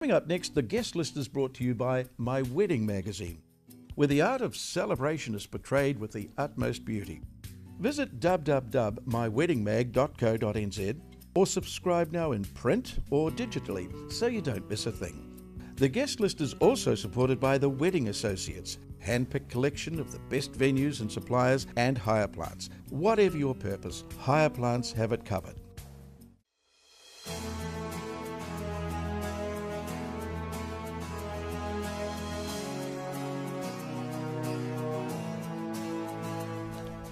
Coming up next, the guest list is brought to you by My Wedding Magazine, where the art of celebration is portrayed with the utmost beauty. Visit www.myweddingmag.co.nz or subscribe now in print or digitally so you don't miss a thing. The guest list is also supported by the Wedding Associates, hand-picked collection of the best venues and suppliers, and Hire Plants. Whatever your purpose, Hire Plants have it covered.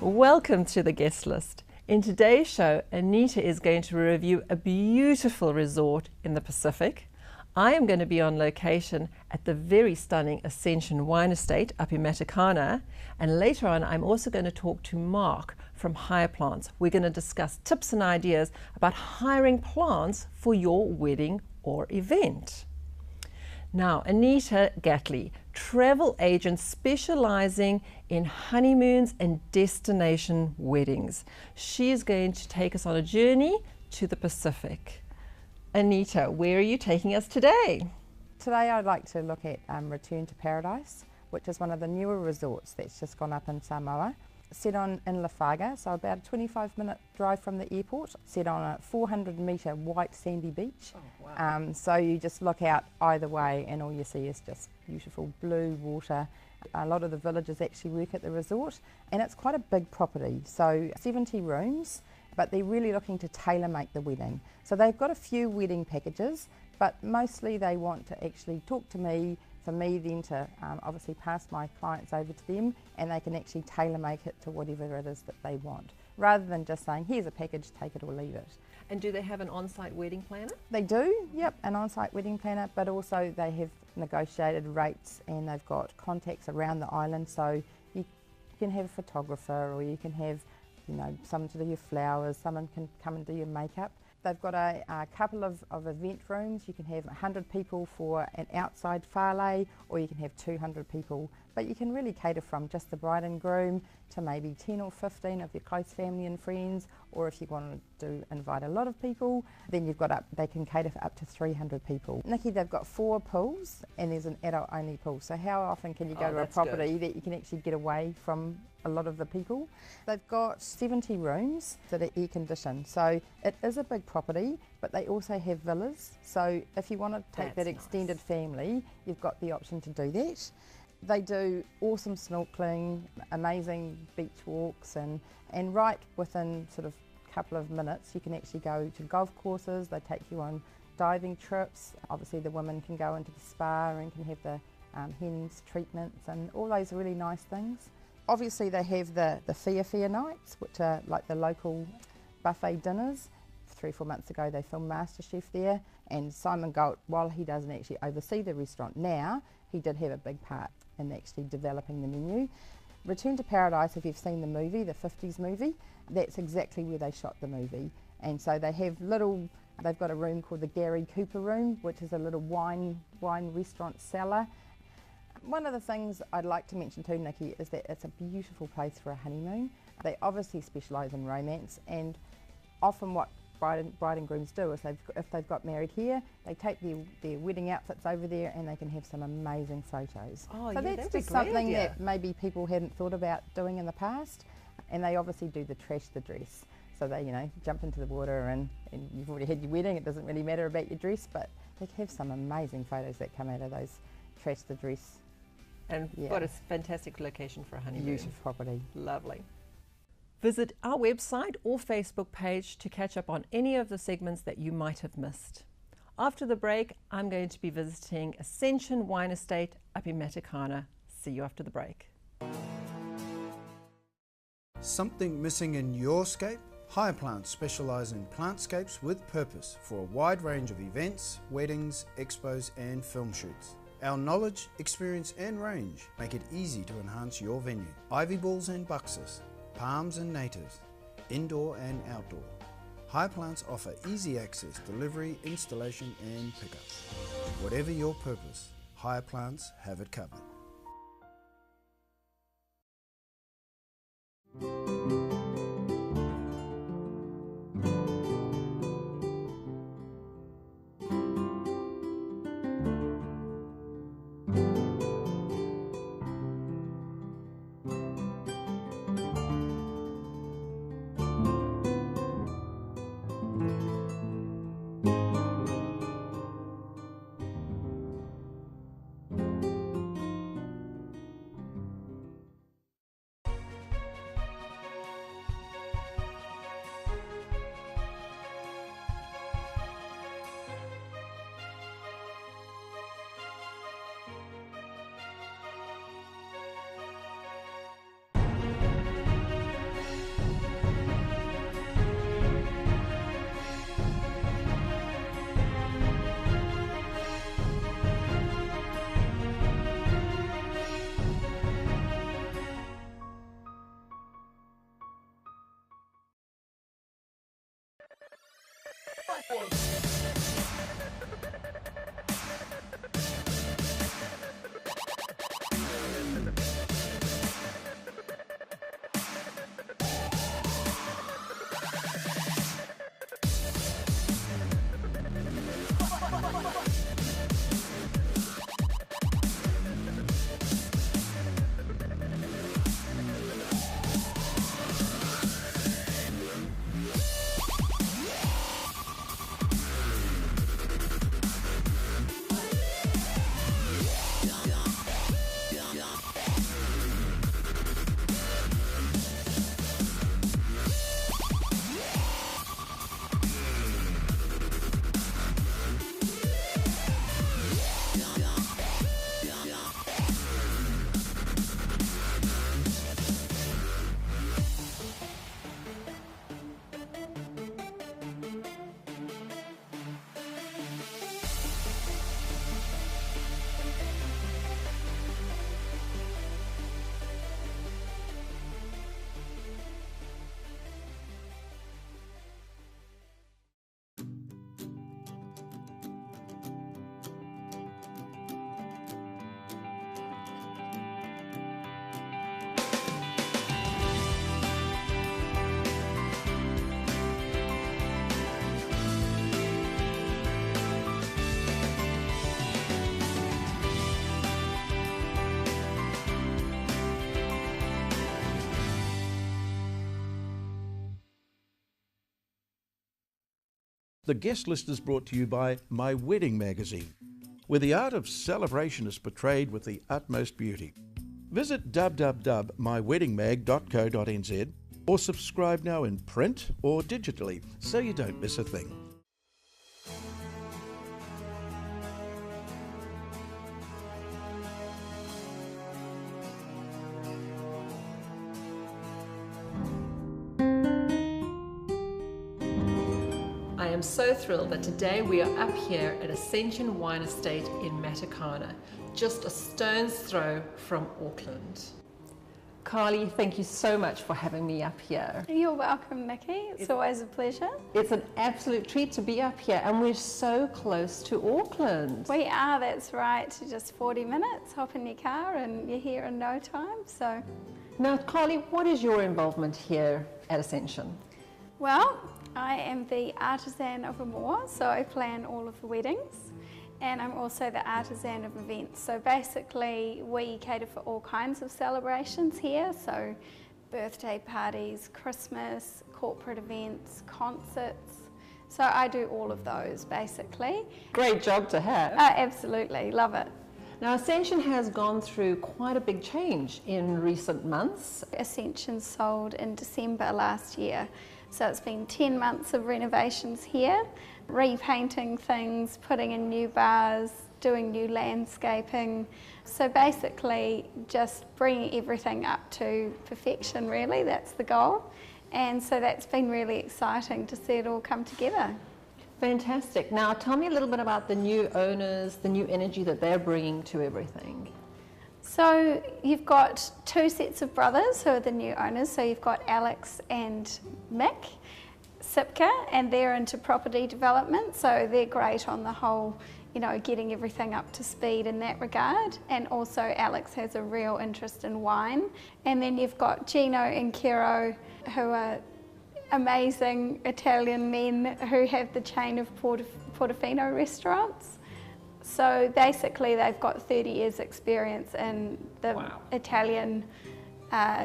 Welcome to the guest list. In today's show, Anita is going to review a beautiful resort in the Pacific. I am going to be on location at the very stunning Ascension Wine Estate up in Matakana, and later on I'm also going to talk to Mark from Hire Plants. We're going to discuss tips and ideas about hiring plants for your wedding or event. Now, Anita Gatley, travel agent specializing in honeymoons and destination weddings. She is going to take us on a journey to the Pacific. Anita, where are you taking us today? Today I'd like to look at Return to Paradise, which is one of the newer resorts that's just gone up in Samoa. Set on in Lafaga, so about a 25-minute drive from the airport, set on a 400-metre white sandy beach. Oh, wow. So you just look out either way and all you see is just beautiful blue water. A lot of the villagers actually work at the resort, and it's quite a big property, so 70 rooms, but they're really looking to tailor-make the wedding. So they've got a few wedding packages, but mostly they want to actually talk to me, for me then to obviously pass my clients over to them, and they can actually tailor make it to whatever it is that they want, rather than just saying here's a package, take it or leave it. And do they have an on-site wedding planner? They do, yep, an on-site wedding planner, but also they have negotiated rates and they've got contacts around the island, so you can have a photographer, or you can have, you know, someone to do your flowers, someone can come and do your makeup. They've got a couple of event rooms. You can have 100 people for an outside whālei, or you can have 200 people. But you can really cater from just the bride and groom to maybe 10 or 15 of your close family and friends, or if you want to invite a lot of people, then they can cater for up to 300 people. Nikki, they've got 4 pools and there's an adult only pool. So how often can you go to a property that you can actually get away from a lot of the people? They've got 70 rooms that are air conditioned, so it is a big property, but they also have villas, so if you want to take that extended family, you've got the option to do that. They do awesome snorkeling, amazing beach walks, and right within sort of a couple of minutes you can actually go to golf courses. They take you on diving trips. Obviously the women can go into the spa and can have the hens treatments and all those really nice things. Obviously they have the Fia nights, which are like the local buffet dinners. 3 or 4 months ago they filmed MasterChef there, and Simon Galt, while he doesn't actually oversee the restaurant now, he did have a big part in actually developing the menu. Return to Paradise, if you've seen the movie, the 50s movie, that's exactly where they shot the movie. And so they have they've got a room called the Gary Cooper room, which is a little wine restaurant cellar. One of the things I'd like to mention too, Nikki, is that it's a beautiful place for a honeymoon. They obviously specialise in romance, and often what bride and grooms do is if they've got married here, they take their wedding outfits over there and they can have some amazing photos. Oh, so yeah, that's just something that maybe people hadn't thought about doing in the past. And they obviously do the trash the dress. So they, you know, jump into the water and you've already had your wedding, it doesn't really matter about your dress, but they have some amazing photos that come out of those trash the dress. And what a fantastic location for a honeymoon. Beautiful property. Lovely. Visit our website or Facebook page to catch up on any of the segments that you might have missed. After the break, I'm going to be visiting Ascension Wine Estate up in Matakana. See you after the break. Something missing in your scape? Hire Plants specialise in plantscapes with purpose for a wide range of events, weddings, expos and film shoots. Our knowledge, experience and range make it easy to enhance your venue. Ivy balls and buxus, palms and natives, indoor and outdoor. Hire Plants offer easy access, delivery, installation and pickup. Whatever your purpose, Hire Plants have it covered. The guest list is brought to you by My Wedding Magazine, where the art of celebration is portrayed with the utmost beauty. Visit www.myweddingmag.co.nz or subscribe now in print or digitally so you don't miss a thing. I am so thrilled that today we are up here at Ascension Wine Estate in Matakana, just a stone's throw from Auckland. Carly, thank you so much for having me up here. You're welcome, Nikki. It's always a pleasure. It's an absolute treat to be up here, and we're so close to Auckland. We are, that's right. Just 40 minutes, hop in your car and you're here in no time. So, Now, Carly, what is your involvement here at Ascension? well, I am the artisan of Amor, so I plan all of the weddings, and I'm also the artisan of events. So basically we cater for all kinds of celebrations here, so birthday parties, Christmas, corporate events, concerts. So I do all of those basically. Great job to have. Absolutely, love it. Now, Ascension has gone through quite a big change in recent months. Ascension sold in December last year. So it's been 10 months of renovations here, repainting things, putting in new bars, doing new landscaping. So basically just bringing everything up to perfection really, that's the goal. And so that's been really exciting to see it all come together. Fantastic. Now, tell me a little bit about the new owners, the new energy that they're bringing to everything. So you've got two sets of brothers who are the new owners. So you've got Alex and Mick Sipka, and they're into property development. So they're great on the whole, you know, getting everything up to speed in that regard. And also Alex has a real interest in wine. And then you've got Gino and Kero, who are amazing Italian men who have the chain of Portofino restaurants. So basically they've got 30 years experience in the Italian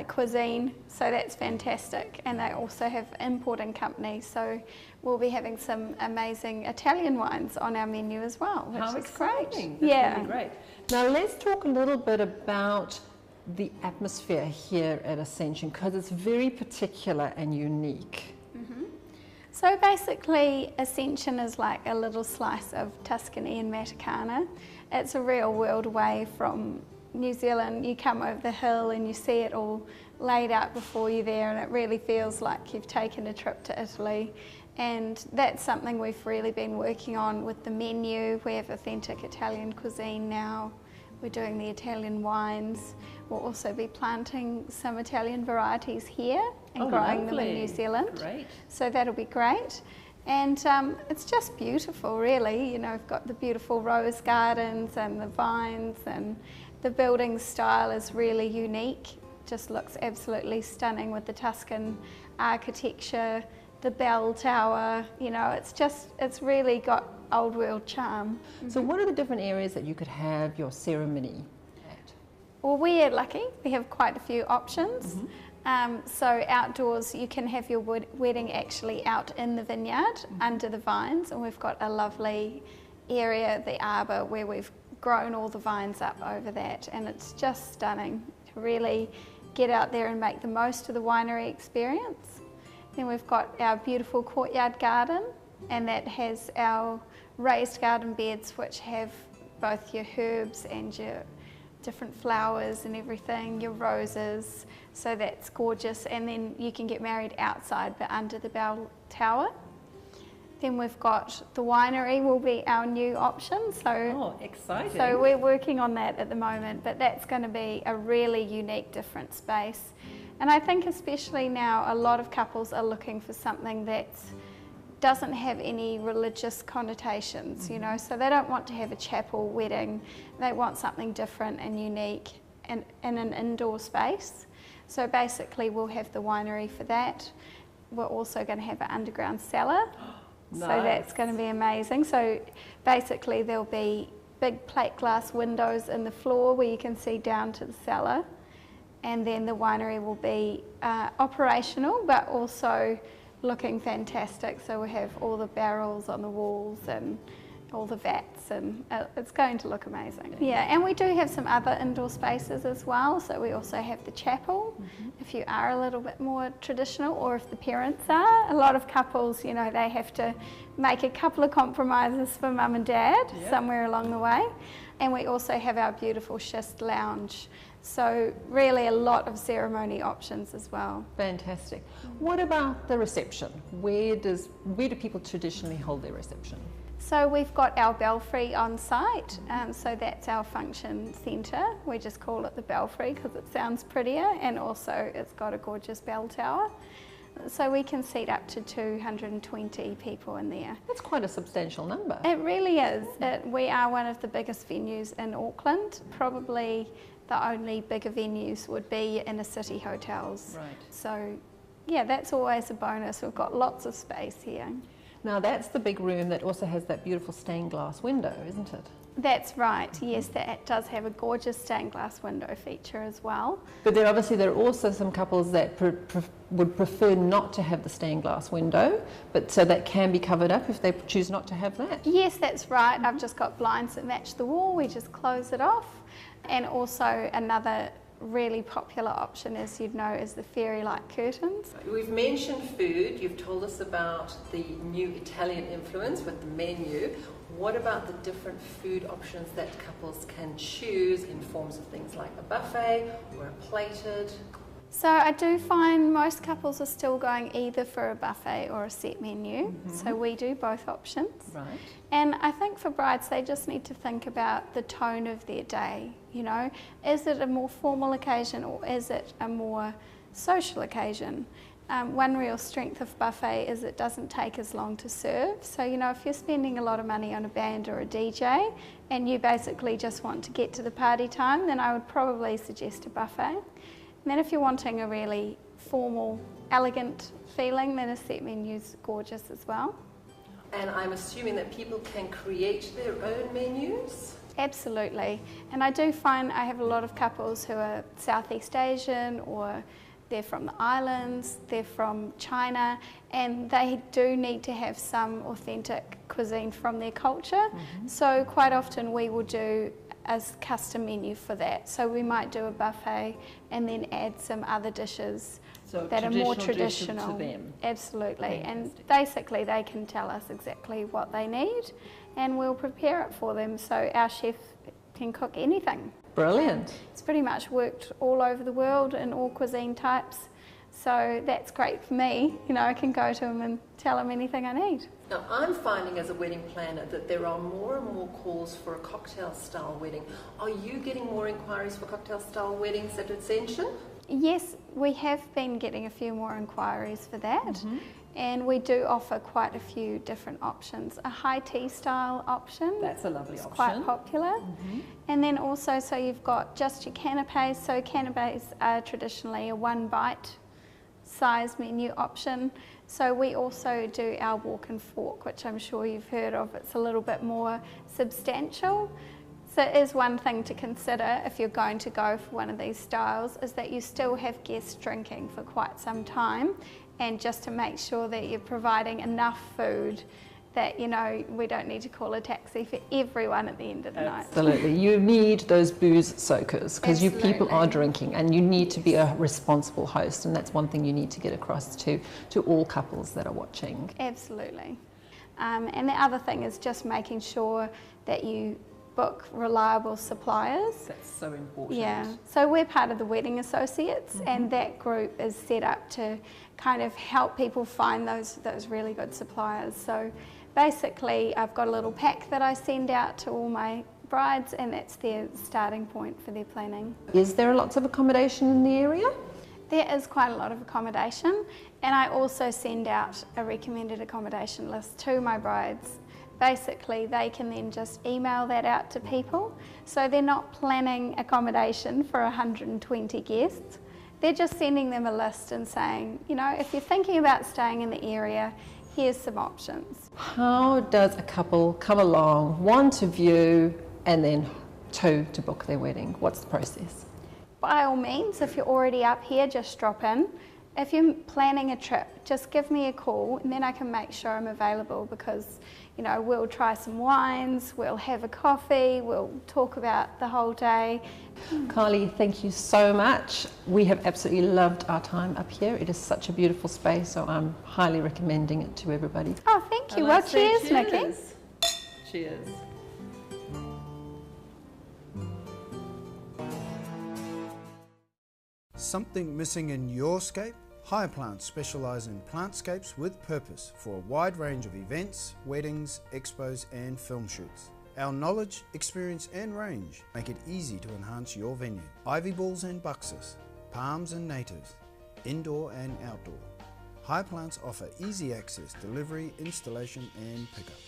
cuisine, so that's fantastic. And they also have importing companies, so we'll be having some amazing Italian wines on our menu as well, which How is exciting. great. That's really great. Now let's talk a little bit about the atmosphere here at Ascension, because it's very particular and unique. So basically Ascension is like a little slice of Tuscany and Matakana. It's a real world away from New Zealand. You come over the hill and you see it all laid out before you there, and it really feels like you've taken a trip to Italy. And that's something we've really been working on with the menu. We have authentic Italian cuisine now. We're doing the Italian wines. We'll also be planting some Italian varieties here and growing them in New Zealand. Great. So that'll be great. And it's just beautiful, really. You know, we've got the beautiful rose gardens and the vines, and the building style is really unique. Just looks absolutely stunning with the Tuscan architecture, the bell tower. You know, it's really got old world charm. So what are the different areas that you could have your ceremony at? Well, we're lucky. We have quite a few options. So outdoors, you can have your wedding actually out in the vineyard under the vines, and we've got a lovely area, the arbour, where we've grown all the vines up over that, and it's just stunning to really get out there and make the most of the winery experience. Then we've got our beautiful courtyard garden, and that has our raised garden beds which have both your herbs and your different flowers and everything, your roses, so that's gorgeous. And then you can get married outside but under the bell tower. Then we've got the winery will be our new option. Oh, exciting. So we're working on that at the moment, but that's going to be a really unique, different space. And I think especially now a lot of couples are looking for something that doesn't have any religious connotations, you know, so they don't want to have a chapel wedding. They want something different and unique and in an indoor space. So basically we'll have the winery for that. We're also going to have an underground cellar. Nice. So that's going to be amazing. So basically there'll be big plate glass windows in the floor where you can see down to the cellar. And then the winery will be operational but also looking fantastic. So we have all the barrels on the walls and all the vats, and it's going to look amazing. Yeah, and we do have some other indoor spaces as well. So we also have the chapel, if you are a little bit more traditional, or if the parents are. A lot of couples, you know, they have to make a couple of compromises for mum and dad somewhere along the way. And we also have our beautiful schist lounge. So really a lot of ceremony options as well. Fantastic. What about the reception? Where do people traditionally hold their reception? So we've got our belfry on site, so that's our function centre. We just call it the belfry because it sounds prettier, and also it's got a gorgeous bell tower. So we can seat up to 220 people in there. That's quite a substantial number. It really is. We are one of the biggest venues in Auckland. Probably the only bigger venues would be inner city hotels. Right. So yeah, that's always a bonus. We've got lots of space here. Now that's the big room that also has that beautiful stained glass window, isn't it? That's right, yes, that does have a gorgeous stained glass window feature as well. But there are also some couples that would prefer not to have the stained glass window, but so that can be covered up if they choose not to have that. Yes, that's right. I've just got blinds that match the wall. We just close it off. And also another really popular option, as you'd know, is the fairy-like curtains. We've mentioned food. You've told us about the new Italian influence with the menu. What about the different food options that couples can choose in forms of things like a buffet or a plated? So I do find most couples are still going either for a buffet or a set menu. So we do both options. Right. And I think for brides, they just need to think about the tone of their day. You know, is it a more formal occasion or is it a more social occasion? One real strength of buffet is it doesn't take as long to serve. So, you know, if you're spending a lot of money on a band or a DJ and you basically just want to get to the party time, then I would probably suggest a buffet. And then if you're wanting a really formal, elegant feeling, then a set menu's gorgeous as well. And I'm assuming that people can create their own menus? Absolutely. And I do find I have a lot of couples who are Southeast Asian, or they're from the islands, they're from China, and they do need to have some authentic cuisine from their culture. So quite often we will do a custom menu for that. So we might do a buffet and then add some other dishes that are more traditional to them. Absolutely. Fantastic. And basically they can tell us exactly what they need and we'll prepare it for them. So our chef can cook anything. Brilliant. It's pretty much worked all over the world in all cuisine types. So that's great for me. You know, I can go to them and tell them anything I need. Now, I'm finding as a wedding planner that there are more and more calls for a cocktail-style wedding. Are you getting more inquiries for cocktail-style weddings at Ascension? Yes, we have been getting a few more inquiries for that. And we do offer quite a few different options. A high tea style option. That's a lovely It's option. quite popular. And then also, so you've got just your canapes. So canapes are traditionally a 1 bite size menu option. So we also do our walk and fork, which I'm sure you've heard of. It's a little bit more substantial. So it is one thing to consider if you're going to go for one of these styles, is that you still have guests drinking for quite some time, and just to make sure that you're providing enough food that, you know, we don't need to call a taxi for everyone at the end of the night. Absolutely. You need those booze soakers because you people are drinking, and you need to be a responsible host, and that's one thing you need to get across to all couples that are watching. Absolutely. And the other thing is just making sure that you book reliable suppliers. That's so important. Yeah, so we're part of the Wedding Associates, and that group is set up to kind of help people find those really good suppliers. So basically, I've got a little pack that I send out to all my brides, and that's their starting point for their planning. Is there lots of accommodation in the area? There is quite a lot of accommodation, and I also send out a recommended accommodation list to my brides. Basically, they can then just email that out to people, so they're not planning accommodation for 120 guests. They're just sending them a list and saying, you know, if you're thinking about staying in the area, here's some options. How does a couple come along, 1 to view, and then 2 to book their wedding? What's the process? By all means, if you're already up here, just drop in. If you're planning a trip, just give me a call, and then I can make sure I'm available, because, you know, we'll try some wines, we'll have a coffee, we'll talk about the whole day. Kylie, thank you so much. We have absolutely loved our time up here. It is such a beautiful space, so I'm highly recommending it to everybody. Oh, thank you. Well, cheers, Nikki. Cheers. Something missing in your scape? Hire Plants specialise in plantscapes with purpose for a wide range of events, weddings, expos and film shoots. Our knowledge, experience and range make it easy to enhance your venue. Ivy balls and buxus, palms and natives, indoor and outdoor. Hire Plants offer easy access, delivery, installation and pickup.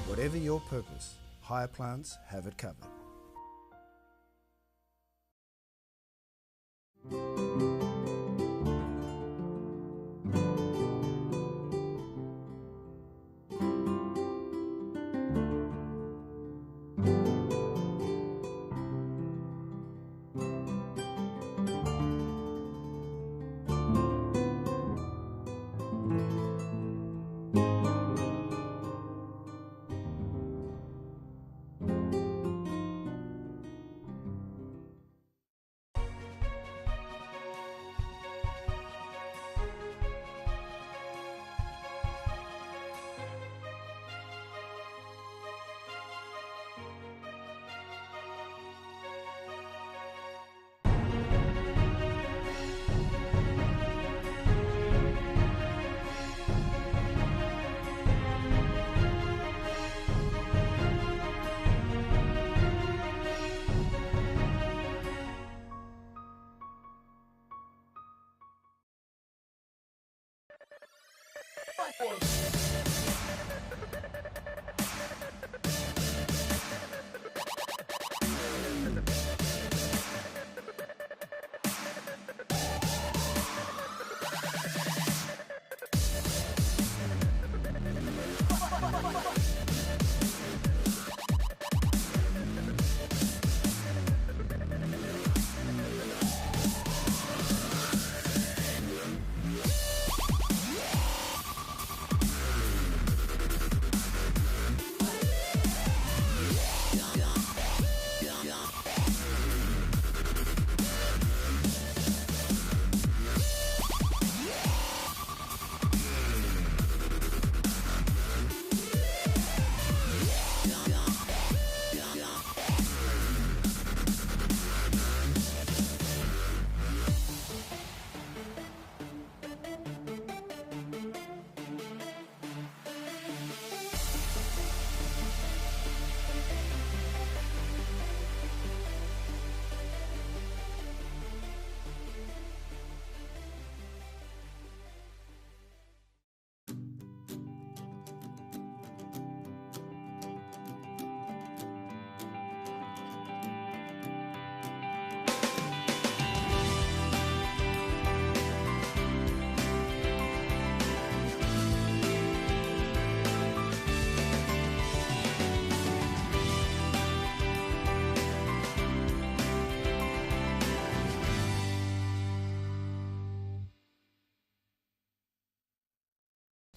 Whatever your purpose, Hire Plants have it covered.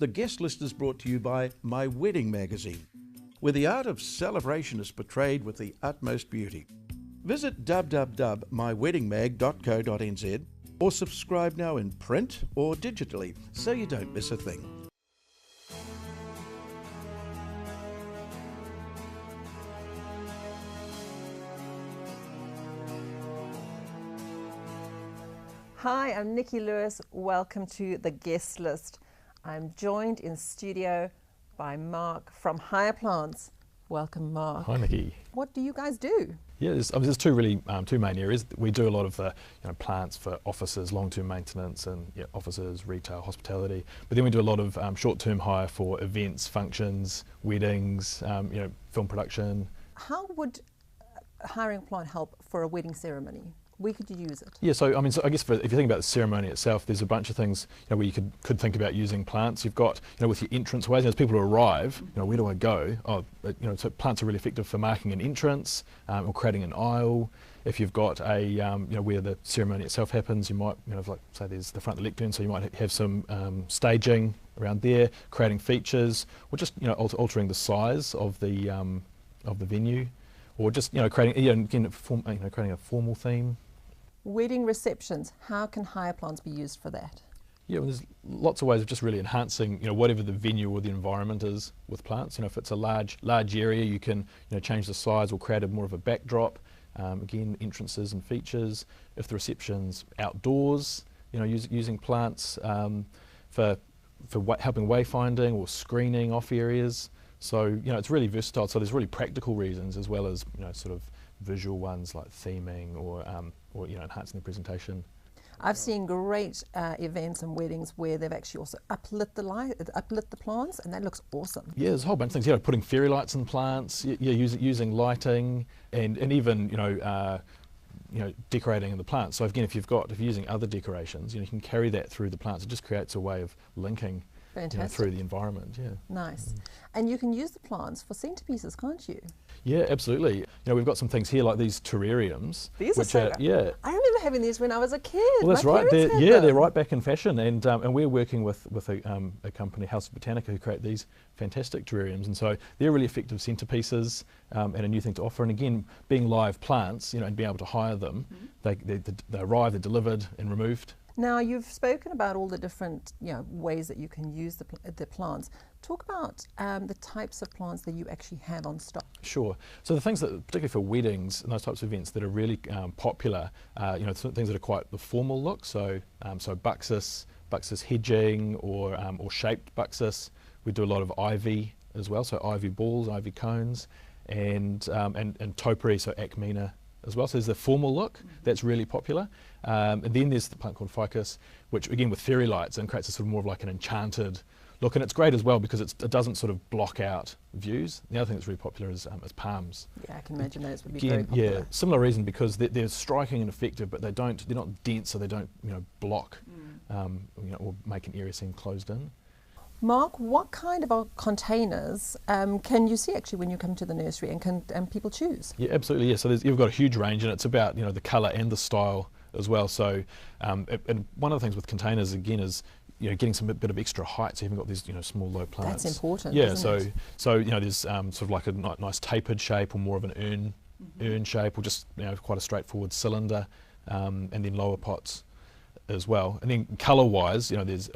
The guest list is brought to you by My Wedding Magazine, where the art of celebration is portrayed with the utmost beauty. Visit www.myweddingmag.co.nz or subscribe now in print or digitally so you don't miss a thing. Hi, I'm Nikki Lewis. Welcome to The Guest List. I'm joined in studio by Mark from Higher Plants. Welcome, Mark. Hi, Nikki. What do you guys do? Yeah, there's two main areas. We do a lot of plants for offices, long-term maintenance, and offices, retail, hospitality. But then we do a lot of short-term hire for events, functions, weddings, film production. How would hiring a plant help for a wedding ceremony? Where could you use it? Yeah, so I guess if you think about the ceremony itself, there's a bunch of things where you could think about using plants. You've got with your entrance ways, as people arrive, where do I go? So plants are really effective for marking an entrance or creating an aisle. If you've got a where the ceremony itself happens, you might like say there's the front of the lectern, so you might have some staging around there, creating features, or just altering the size of the venue, or just creating creating a formal theme. Wedding receptions, how can higher plants be used for that? Yeah, well, there's lots of ways of just really enhancing, whatever the venue or the environment is with plants. If it's a large area, you can, change the size or create more of a backdrop. Again, entrances and features. If the reception's outdoors, using plants for helping wayfinding or screening off areas. So, it's really versatile. So there's really practical reasons as well as, sort of visual ones like theming or enhancing the presentation. I've seen great events and weddings where they've actually also uplit the plants, and that looks awesome. Yeah, there's a whole bunch of things. Putting fairy lights in plants, using lighting, and even decorating in the plants. So again, if you're using other decorations, you can carry that through the plants. It just creates a way of linking. Through the environment, yeah. Nice. And you can use the plants for centerpieces, can't you? Yeah, absolutely. We've got some things here like these terrariums. These are so yeah. I remember having these when I was a kid. Well, that's right. They're right back in fashion, and we're working with a company, House of Botanica, who create these fantastic terrariums, and so they're really effective centerpieces and a new thing to offer. And again, being live plants, and being able to hire them, they arrive, they're delivered and removed. Now, you've spoken about all the different ways that you can use the plants. Talk about the types of plants that you actually have on stock. Sure. So the things that, particularly for weddings and those types of events that are really popular, things that are quite the formal look. So buxus hedging or shaped buxus. We do a lot of ivy as well. So ivy balls, ivy cones, and topiary, so acmina as well. So there's the formal look that's really popular. And then there's the plant called ficus, which again with fairy lights and creates a sort of more of like an enchanted look. And it's great as well because it doesn't sort of block out views. The other thing that's really popular is palms. Yeah, I can imagine those would be very popular. Yeah, similar reason because they're striking and effective, but they're not dense, so they don't block or make an area seem closed in. Mark, what kind of containers can you see actually when you come to the nursery, and can people choose? Yeah, absolutely. Yeah, so you've got a huge range, and it's about the colour and the style as well. So, and one of the things with containers again is getting some bit of extra height. So you've got these small low plants. That's important. Yeah. Isn't it? So there's sort of like a nice tapered shape, or more of an urn shape, or just quite a straightforward cylinder, and then lower pots as well. And then colour-wise, there's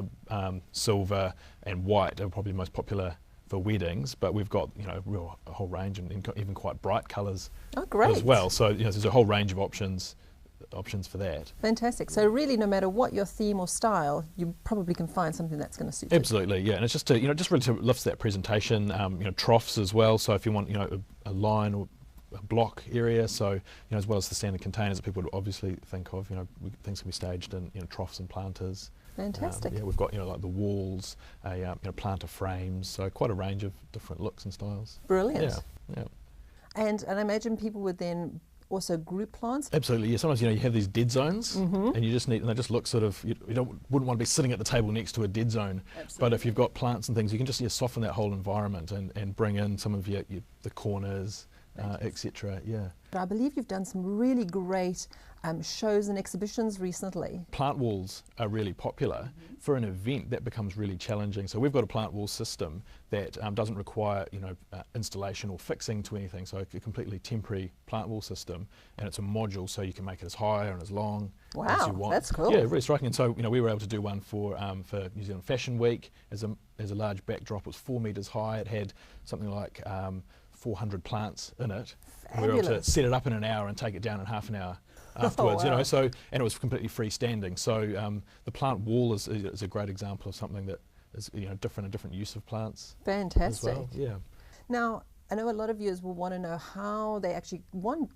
silver and white are probably the most popular for weddings, but we've got a whole range and even quite bright colours as well. So there's a whole range of options for that. Fantastic. So really, no matter what your theme or style, you probably can find something that's going to suit you. Absolutely, yeah. And it's just to just really to lift that presentation. Troughs as well. So if you want a line or a block area, so as well as the standard containers that people would obviously think of, things can be staged in troughs and planters. Fantastic. Yeah, we've got like the walls, planter frames, so quite a range of different looks and styles. Brilliant. Yeah. And I imagine people would then also group plants. Absolutely. Yeah. Sometimes you have these dead zones, and you just need, and they just look sort of. You wouldn't want to be sitting at the table next to a dead zone. Absolutely. But if you've got plants and things, you can just soften that whole environment and bring in some of the corners. etc. Yeah. I believe you've done some really great shows and exhibitions recently. Plant walls are really popular. For an event that becomes really challenging. So we've got a plant wall system that doesn't require installation or fixing to anything. So a completely temporary plant wall system, and it's a module, so you can make it as high and as long as you want. That's cool. Yeah, really striking. And so we were able to do one for New Zealand Fashion Week as a large backdrop. It was 4 metres high. It had something like 400 plants in it. And we were able to set it up in an hour and take it down in half an hour afterwards. Oh, wow. So, and it was completely freestanding. So the plant wall is a great example of something that is a different use of plants. Fantastic. As well. Yeah. Now, I know a lot of viewers will want to know how they actually,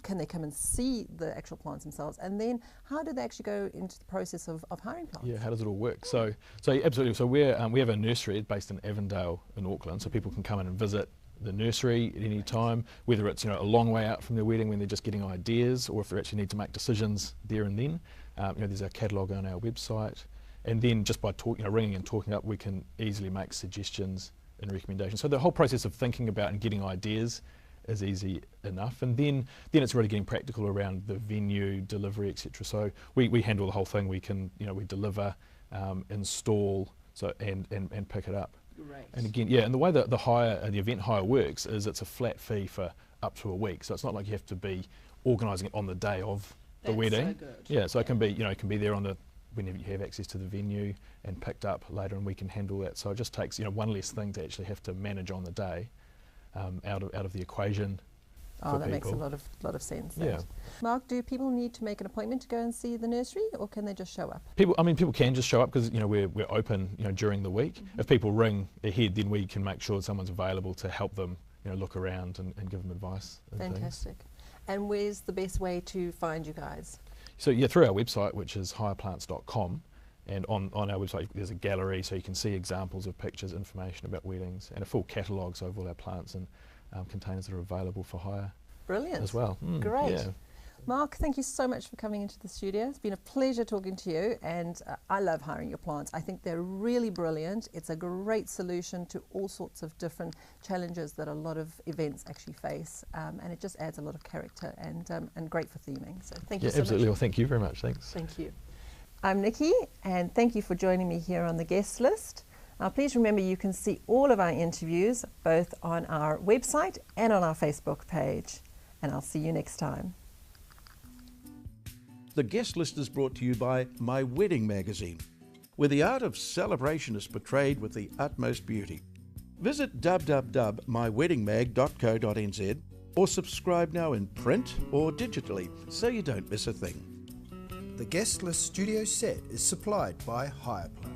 can they come and see the actual plants themselves, and then how do they actually go into the process of hiring plants? Yeah, how does it all work? So absolutely. So we have a nursery based in Avondale in Auckland, so people can come in and visit the nursery at any time, whether it's a long way out from their wedding when they're just getting ideas, or if they actually need to make decisions there and then. There's our catalogue on our website, and then just by ringing and talking up, we can easily make suggestions and recommendations. So the whole process of thinking about and getting ideas is easy enough, and then it's really getting practical around the venue, delivery, etc. So we handle the whole thing. We can we deliver, install, and pick it up. Great. And again, and the way that the event hire works is it's a flat fee for up to a week. So it's not like you have to be organising it on the day of the wedding. So good. Yeah, so it can be it can be there whenever you have access to the venue and picked up later, and we can handle that. So it just takes one less thing to actually have to manage on the day out of the equation. Oh, that makes a lot of sense. Yeah. Mark, do people need to make an appointment to go and see the nursery, or can they just show up? People can just show up because we're open during the week. If people ring ahead, then we can make sure someone's available to help them look around and give them advice. Fantastic. And where's the best way to find you guys? So through our website, which is hireplants.com, and on our website there's a gallery, so you can see examples of pictures, information about weddings, and a full catalogue of all our plants and containers that are available for hire. Brilliant. As well. Great. Yeah. Mark, thank you so much for coming into the studio. It's been a pleasure talking to you, and I love hiring your plants. I think they're really brilliant. It's a great solution to all sorts of different challenges that a lot of events actually face, and it just adds a lot of character and great for theming. So thank you so absolutely. much. Well, thank you very much. Thanks. Thank you. I'm Nikki, and thank you for joining me here on the guest list. Now, please remember you can see all of our interviews both on our website and on our Facebook page. And I'll see you next time. The guest list is brought to you by My Wedding Magazine, where the art of celebration is portrayed with the utmost beauty. Visit www.myweddingmag.co.nz or subscribe now in print or digitally so you don't miss a thing. The guest list studio set is supplied by Hireplant.